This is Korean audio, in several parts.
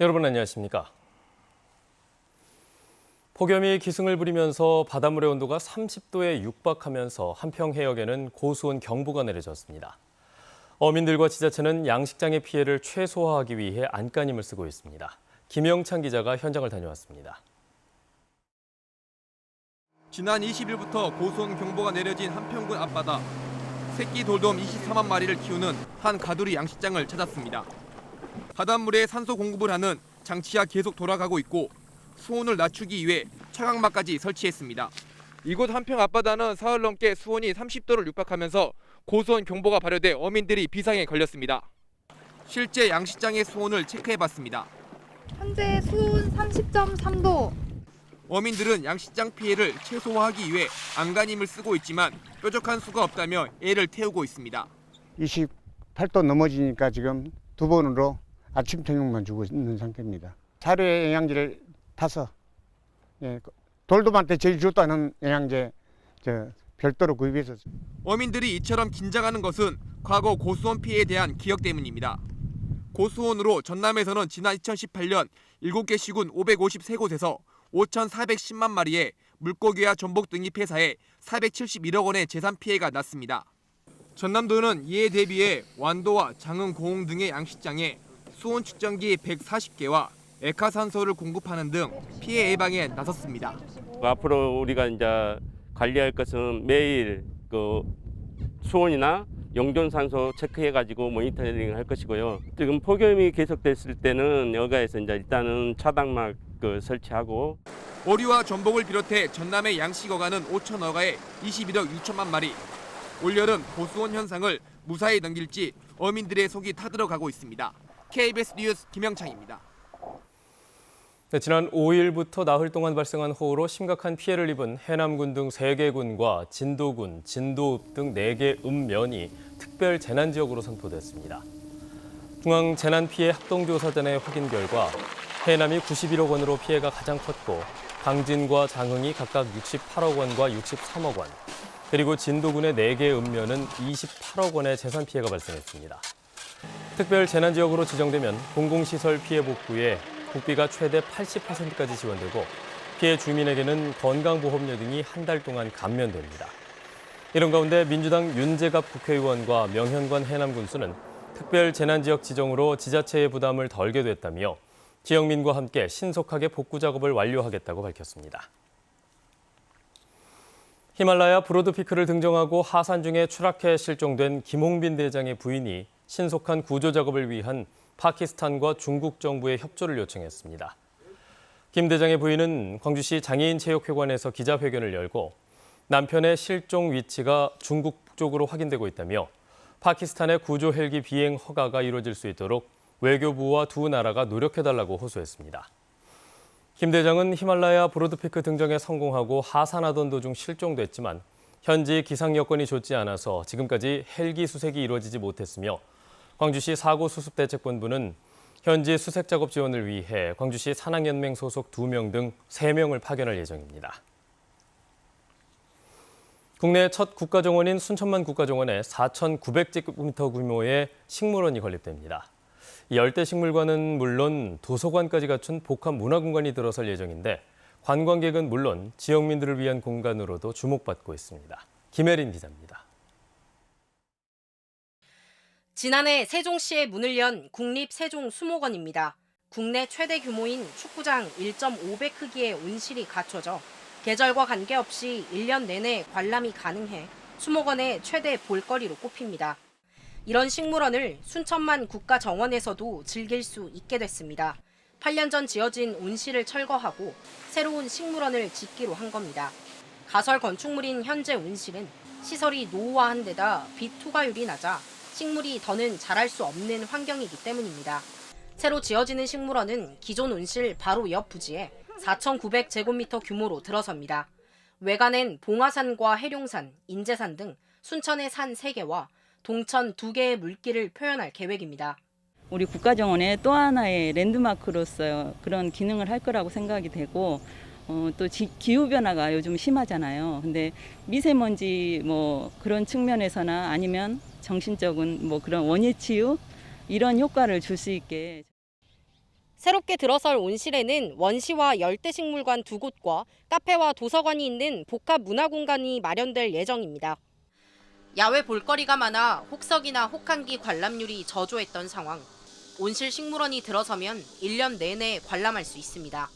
여러분 안녕하십니까? 폭염이 기승을 부리면서 바닷물의 온도가 30도에 육박하면서 한평 해역에는 고수온 경보가 내려졌습니다. 어민들과 지자체는 양식장의 피해를 최소화하기 위해 안간힘을 쓰고 있습니다. 김영찬 기자가 현장을 다녀왔습니다. 지난 20일부터 고수온 경보가 내려진 한평군 앞바다. 새끼 돌돔 24만 마리를 키우는 한 가두리 양식장을 찾았습니다. 바닷물에 산소 공급을 하는 장치가 계속 돌아가고 있고 수온을 낮추기 위해 차광막까지 설치했습니다. 이곳 한평 앞바다는 사흘 넘게 수온이 30도를 육박하면서 고수온 경보가 발효돼 어민들이 비상에 걸렸습니다. 실제 양식장의 수온을 체크해봤습니다. 현재 수온 30.3도. 어민들은 양식장 피해를 최소화하기 위해 안간힘을 쓰고 있지만 뾰족한 수가 없다며 애를 태우고 있습니다. 28도 넘어지니까 지금 두 번으로 아침 저녁만 주고 있는 상태입니다. 사료 영양제를 타서 돌돔한테 제일 좋다는 영양제 별도로 구입해서. 어민들이 이처럼 긴장하는 것은 과거 고수온 피해에 대한 기억 때문입니다. 고수온으로 전남에서는 지난 2018년 7개 시군 553곳에서 5,410만 마리의 물고기와 전복 등이 폐사해 471억 원의 재산 피해가 났습니다. 전남도는 이에 대비해 완도와 장흥, 고흥 등의 양식장에 수온 측정기 140개와 액화산소를 공급하는 등 피해 예방에 나섰습니다. 앞으로 우리가 이제 관리할 것은 매일 수온이나 용존산소 체크해가지고 모니터링을 할 것이고요. 지금 폭염이 계속됐을 때는 여가에서 이제 일단은 차단막 설치하고. 오리와 전복을 비롯해 전남의 양식어가는 5,000어가에 21억 6천만 마리. 올여름 고수온 현상을 무사히 넘길지 어민들의 속이 타들어가고 있습니다. KBS 뉴스 김영창입니다. 지난 5일부터 나흘 동안 발생한 호우로 심각한 피해를 입은 해남군 등 3개 군과 진도군, 진도읍 등 4개 읍면이 특별 재난지역으로 선포됐습니다. 중앙재난피해합동조사단의 확인 결과 해남이 91억 원으로 피해가 가장 컸고 강진과 장흥이 각각 68억 원과 63억 원, 그리고 진도군의 4개 읍면은 28억 원의 재산 피해가 발생했습니다. 특별 재난지역으로 지정되면 공공시설 피해 복구에 국비가 최대 80%까지 지원되고 피해 주민에게는 건강보험료 등이 한 달 동안 감면됩니다. 이런 가운데 민주당 윤재갑 국회의원과 명현관 해남군수는 특별 재난지역 지정으로 지자체의 부담을 덜게 됐다며 지역민과 함께 신속하게 복구 작업을 완료하겠다고 밝혔습니다. 히말라야 브로드피크를 등정하고 하산 중에 추락해 실종된 김홍빈 대장의 부인이 신속한 구조 작업을 위한 파키스탄과 중국 정부의 협조를 요청했습니다. 김 대장의 부인은 광주시 장애인체육회관에서 기자회견을 열고 남편의 실종 위치가 중국 쪽으로 확인되고 있다며 파키스탄의 구조 헬기 비행 허가가 이루어질 수 있도록 외교부와 두 나라가 노력해달라고 호소했습니다. 김 대장은 히말라야 브로드피크 등정에 성공하고 하산하던 도중 실종됐지만 현지 기상 여건이 좋지 않아서 지금까지 헬기 수색이 이루어지지 못했으며 광주시 사고수습대책본부는 현지 수색 작업 지원을 위해 광주시 산악연맹 소속 2명 등 3명을 파견할 예정입니다. 국내 첫 국가정원인 순천만 국가정원에 4,900제곱미터 규모의 식물원이 건립됩니다. 이 열대식물관은 물론 도서관까지 갖춘 복합 문화공간이 들어설 예정인데 관광객은 물론 지역민들을 위한 공간으로도 주목받고 있습니다. 김혜린 기자입니다. 지난해 세종시에 문을 연 국립세종수목원입니다. 국내 최대 규모인 축구장 1.5배 크기의 온실이 갖춰져 계절과 관계없이 1년 내내 관람이 가능해 수목원의 최대 볼거리로 꼽힙니다. 이런 식물원을 순천만 국가정원에서도 즐길 수 있게 됐습니다. 8년 전 지어진 온실을 철거하고 새로운 식물원을 짓기로 한 겁니다. 가설 건축물인 현재 온실은 시설이 노후화한 데다 빛 투과율이 낮아 식물이 더는 자랄 수 없는 환경이기 때문입니다. 새로 지어지는 식물원은 기존 온실 바로 옆 부지에 4,900제곱미터 규모로 들어섭니다. 외관엔 봉화산과 해룡산, 인제산 등 순천의 산 3개와 동천 2개의 물길을 표현할 계획입니다. 우리 국가정원의 또 하나의 랜드마크로서 그런 기능을 할 거라고 생각이 되고 또 기후변화가 요즘 심하잖아요. 근데 미세먼지 그런 측면에서나 아니면 정신적인 그런 원예 치유 이런 효과를 줄 수 있게. 새롭게 들어설 온실에는 원시와 열대식물관 2곳과 카페와 도서관이 있는 복합 문화공간이 마련될 예정입니다. 야외 볼거리가 많아 혹석이나 혹한기 관람률이 저조했던 상황. 온실 식물원이 들어서면 1년 내내 관람할 수 있습니다.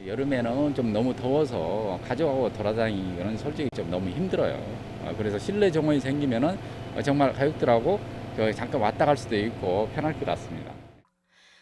여름에는 좀 너무 더워서 가족하고 돌아다니기는 솔직히 좀 너무 힘들어요. 그래서 실내 정원이 생기면은 정말 가족들하고 잠깐 왔다 갈 수도 있고 편할 것 같습니다.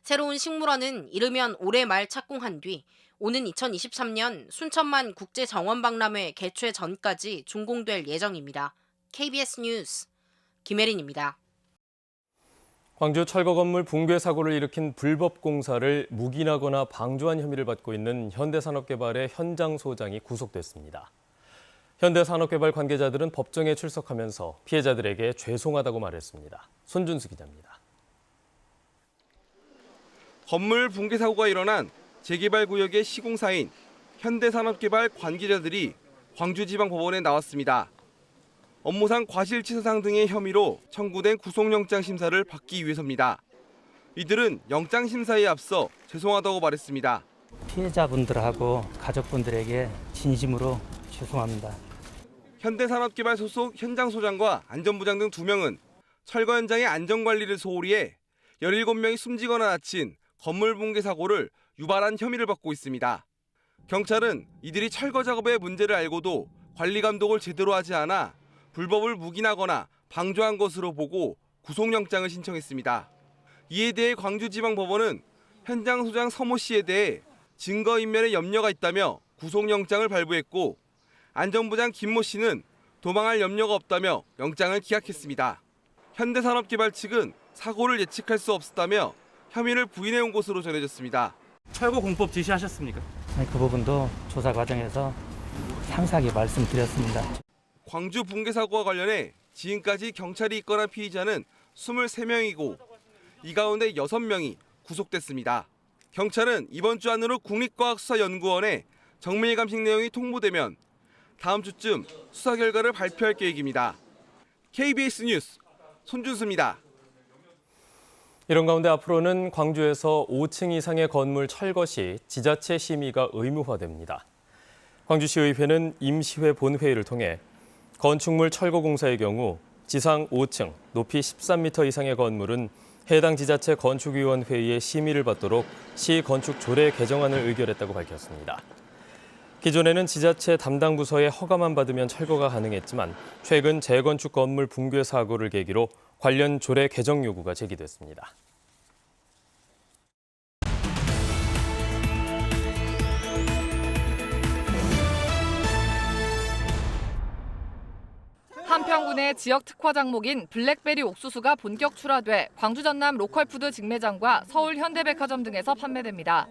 새로운 식물원은 이르면 올해 말 착공한 뒤 오는 2023년 순천만 국제정원박람회 개최 전까지 준공될 예정입니다. KBS 뉴스 김혜린입니다. 광주 철거 건물 붕괴 사고를 일으킨 불법 공사를 묵인하거나 방조한 혐의를 받고 있는 현대산업개발의 현장 소장이 구속됐습니다. 현대산업개발 관계자들은 법정에 출석하면서 피해자들에게 죄송하다고 말했습니다. 손준수 기자입니다. 건물 붕괴 사고가 일어난 재개발 구역의 시공사인 현대산업개발 관계자들이 광주지방법원에 나왔습니다. 업무상 과실치사상 등의 혐의로 청구된 구속영장 심사를 받기 위해서입니다. 이들은 영장 심사에 앞서 죄송하다고 말했습니다. 피해자분들하고 가족분들에게 진심으로 죄송합니다. 현대산업개발 소속 현장소장과 안전부장 등 2명은 철거 현장의 안전관리를 소홀히 해 17명이 숨지거나 다친 건물 붕괴 사고를 유발한 혐의를 받고 있습니다. 경찰은 이들이 철거 작업의 문제를 알고도 관리 감독을 제대로 하지 않아 불법을 묵인하거나 방조한 것으로 보고 구속영장을 신청했습니다. 이에 대해 광주지방법원은 현장 소장 서모 씨에 대해 증거인멸에 염려가 있다며 구속영장을 발부했고 안전부장 김모 씨는 도망할 염려가 없다며 영장을 기각했습니다. 현대산업개발 측은 사고를 예측할 수 없었다며 혐의를 부인해온 것으로 전해졌습니다. 철거 공법 지시하셨습니까? 그 부분도 조사 과정에서 상세하게 말씀드렸습니다. 광주 붕괴 사고와 관련해 지금까지 경찰이 입건한 피의자는 23명이고 이 가운데 6명이 구속됐습니다. 경찰은 이번 주 안으로 국립과학수사연구원에 정밀 감식 내용이 통보되면 다음 주쯤 수사 결과를 발표할 계획입니다. KBS 뉴스 손준수입니다. 이런 가운데 앞으로는 광주에서 5층 이상의 건물 철거 시 지자체 심의가 의무화됩니다. 광주시의회는 임시회 본회의를 통해 건축물 철거 공사의 경우 지상 5층, 높이 13m 이상의 건물은 해당 지자체 건축위원회의의 심의를 받도록 시 건축 조례 개정안을 의결했다고 밝혔습니다. 기존에는 지자체 담당 부서의 허가만 받으면 철거가 가능했지만 최근 재건축 건물 붕괴 사고를 계기로 관련 조례 개정 요구가 제기됐습니다. 한평군의 지역 특화 작목인 블랙베리 옥수수가 본격 출하돼 광주 전남 로컬푸드 직매장과 서울 현대백화점 등에서 판매됩니다.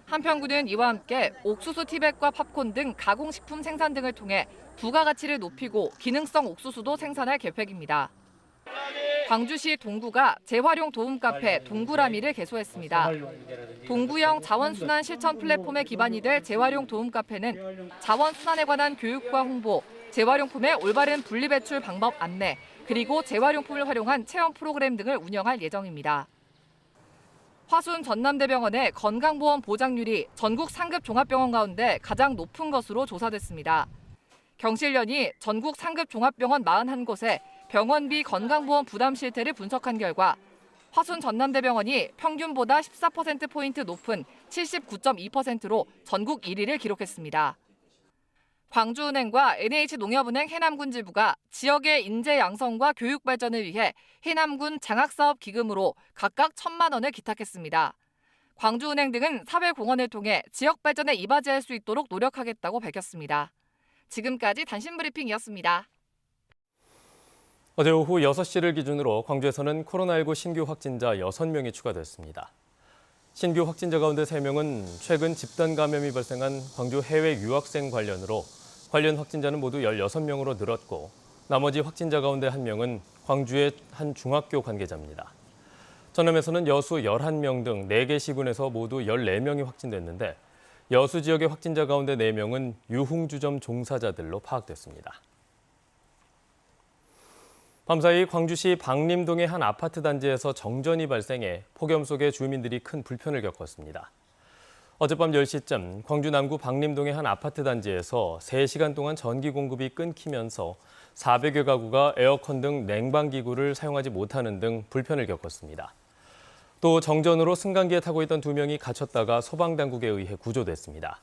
한평군은 이와 함께 옥수수 티백과 팝콘 등 가공식품 생산 등을 통해 부가가치를 높이고 기능성 옥수수도 생산할 계획입니다. 광주시 동구가 재활용 도움 카페 동구라미를 개소했습니다. 동구형 자원순환 실천 플랫폼에 기반이 될 재활용 도움 카페는 자원순환에 관한 교육과 홍보, 재활용품의 올바른 분리배출 방법 안내, 그리고 재활용품을 활용한 체험 프로그램 등을 운영할 예정입니다. 화순 전남대병원의 건강보험 보장률이 전국 상급 종합병원 가운데 가장 높은 것으로 조사됐습니다. 경실련이 전국 상급 종합병원 41곳에 병원비 건강보험 부담 실태를 분석한 결과 화순 전남대병원이 평균보다 14%포인트 높은 79.2%로 전국 1위를 기록했습니다. 광주은행과 NH농협은행 해남군 지부가 지역의 인재 양성과 교육 발전을 위해 해남군 장학사업 기금으로 각각 1,000만 원을 기탁했습니다. 광주은행 등은 사회공헌을 통해 지역 발전에 이바지할 수 있도록 노력하겠다고 밝혔습니다. 지금까지 단신브리핑이었습니다. 어제 오후 6시를 기준으로 광주에서는 코로나19 신규 확진자 6명이 추가됐습니다. 신규 확진자 가운데 3명은 최근 집단 감염이 발생한 광주 해외 유학생 관련으로 관련 확진자는 모두 16명으로 늘었고 나머지 확진자 가운데 1명은 광주의 한 중학교 관계자입니다. 전남에서는 여수 11명 등 4개 시군에서 모두 14명이 확진됐는데 여수 지역의 확진자 가운데 4명은 유흥주점 종사자들로 파악됐습니다. 밤사이 광주시 방림동의 한 아파트 단지에서 정전이 발생해 폭염 속에 주민들이 큰 불편을 겪었습니다. 어젯밤 10시쯤 광주 남구 방림동의 한 아파트 단지에서 3시간 동안 전기 공급이 끊기면서 400여 가구가 에어컨 등 냉방기구를 사용하지 못하는 등 불편을 겪었습니다. 또 정전으로 승강기에 타고 있던 2명이 갇혔다가 소방당국에 의해 구조됐습니다.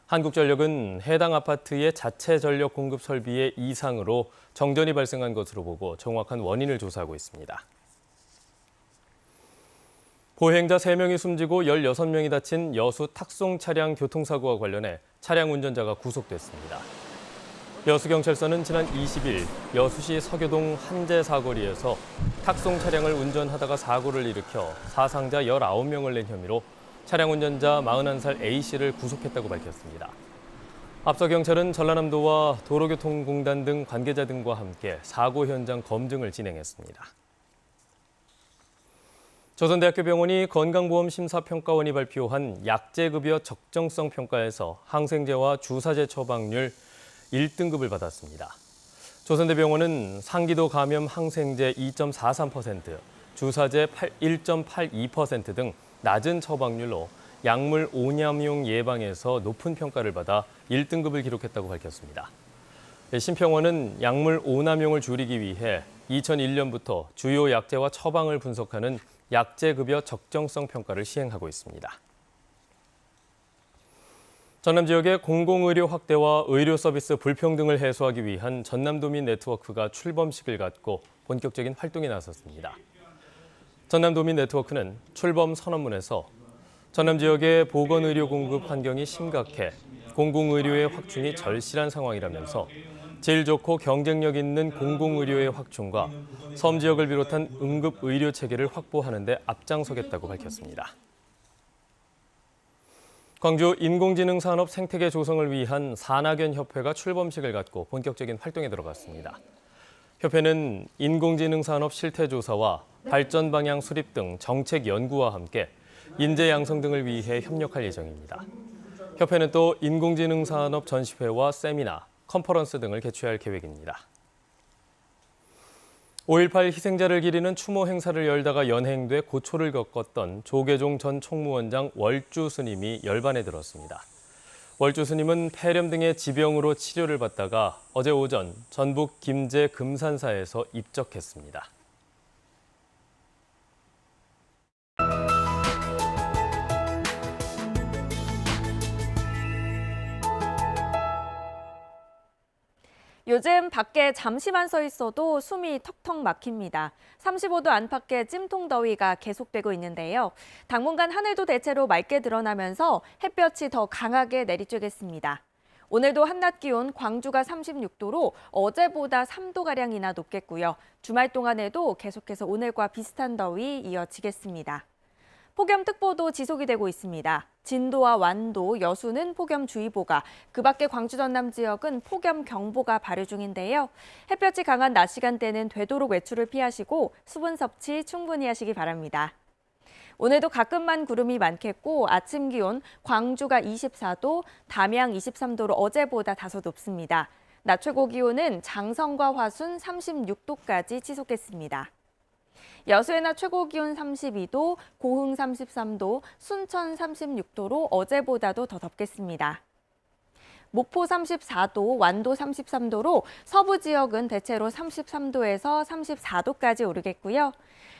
한국전력은 해당 아파트의 자체 전력 공급 설비의 이상으로 정전이 발생한 것으로 보고 정확한 원인을 조사하고 있습니다. 보행자 3명이 숨지고 16명이 다친 여수 탁송 차량 교통사고와 관련해 차량 운전자가 구속됐습니다. 여수경찰서는 지난 20일 여수시 서교동 한제 사거리에서 탁송 차량을 운전하다가 사고를 일으켜 사상자 19명을 낸 혐의로 차량 운전자 41살 A씨를 구속했다고 밝혔습니다. 앞서 경찰은 전라남도와 도로교통공단 등 관계자 등과 함께 사고 현장 검증을 진행했습니다. 조선대학교 병원이 건강보험심사평가원이 발표한 약제급여 적정성 평가에서 항생제와 주사제 처방률 1등급을 받았습니다. 조선대병원은 상기도 감염 항생제 2.43%, 주사제 1.82% 등 낮은 처방률로 약물 오남용 예방에서 높은 평가를 받아 1등급을 기록했다고 밝혔습니다. 심평원은 약물 오남용을 줄이기 위해 2001년부터 주요 약제와 처방을 분석하는 약제급여 적정성 평가를 시행하고 있습니다. 전남 지역의 공공의료 확대와 의료 서비스 불평등을 해소하기 위한 전남도민 네트워크가 출범식을 갖고 본격적인 활동에 나섰습니다. 전남도민 네트워크는 출범 선언문에서 전남 지역의 보건의료 공급 환경이 심각해 공공의료의 확충이 절실한 상황이라면서 질 좋고 경쟁력 있는 공공의료의 확충과 섬 지역을 비롯한 응급의료 체계를 확보하는 데 앞장서겠다고 밝혔습니다. 광주 인공지능 산업 생태계 조성을 위한 산학연협회가 출범식을 갖고 본격적인 활동에 들어갔습니다. 협회는 인공지능 산업 실태 조사와 발전 방향 수립 등 정책 연구와 함께 인재 양성 등을 위해 협력할 예정입니다. 협회는 또 인공지능 산업 전시회와 세미나, 컨퍼런스 등을 개최할 계획입니다. 5.18 희생자를 기리는 추모 행사를 열다가 연행돼 고초를 겪었던 조계종 전 총무원장 월주 스님이 열반에 들었습니다. 월주 스님은 폐렴 등의 지병으로 치료를 받다가 어제 오전 전북 김제 금산사에서 입적했습니다. 요즘 밖에 잠시만 서 있어도 숨이 턱턱 막힙니다. 35도 안팎의 찜통 더위가 계속되고 있는데요. 당분간 하늘도 대체로 맑게 드러나면서 햇볕이 더 강하게 내리쬐겠습니다. 오늘도 한낮 기온 광주가 36도로 어제보다 3도가량이나 높겠고요. 주말 동안에도 계속해서 오늘과 비슷한 더위 이어지겠습니다. 폭염특보도 지속이 되고 있습니다. 진도와 완도, 여수는 폭염주의보가, 그 밖에 광주 전남 지역은 폭염경보가 발효 중인데요. 햇볕이 강한 낮 시간대는 되도록 외출을 피하시고 수분 섭취 충분히 하시기 바랍니다. 오늘도 가끔만 구름이 많겠고 아침 기온 광주가 24도, 담양 23도로 어제보다 다소 높습니다. 낮 최고 기온은 장성과 화순 36도까지 지속했습니다. 여수의 낮 최고 기온 32도, 고흥 33도, 순천 36도로 어제보다도 더 덥겠습니다. 목포 34도, 완도 33도로 서부 지역은 대체로 33도에서 34도까지 오르겠고요.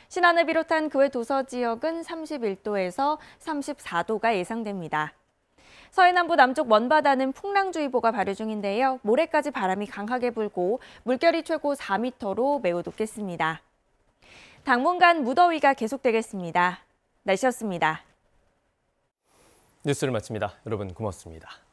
신안을 비롯한 그 외 도서 지역은 31도에서 34도가 예상됩니다. 서해 남부 남쪽 먼바다는 풍랑주의보가 발효 중인데요. 모레까지 바람이 강하게 불고 물결이 최고 4m로 매우 높겠습니다. 당분간 무더위가 계속되겠습니다. 날씨였습니다. 뉴스를 마칩니다. 여러분 고맙습니다.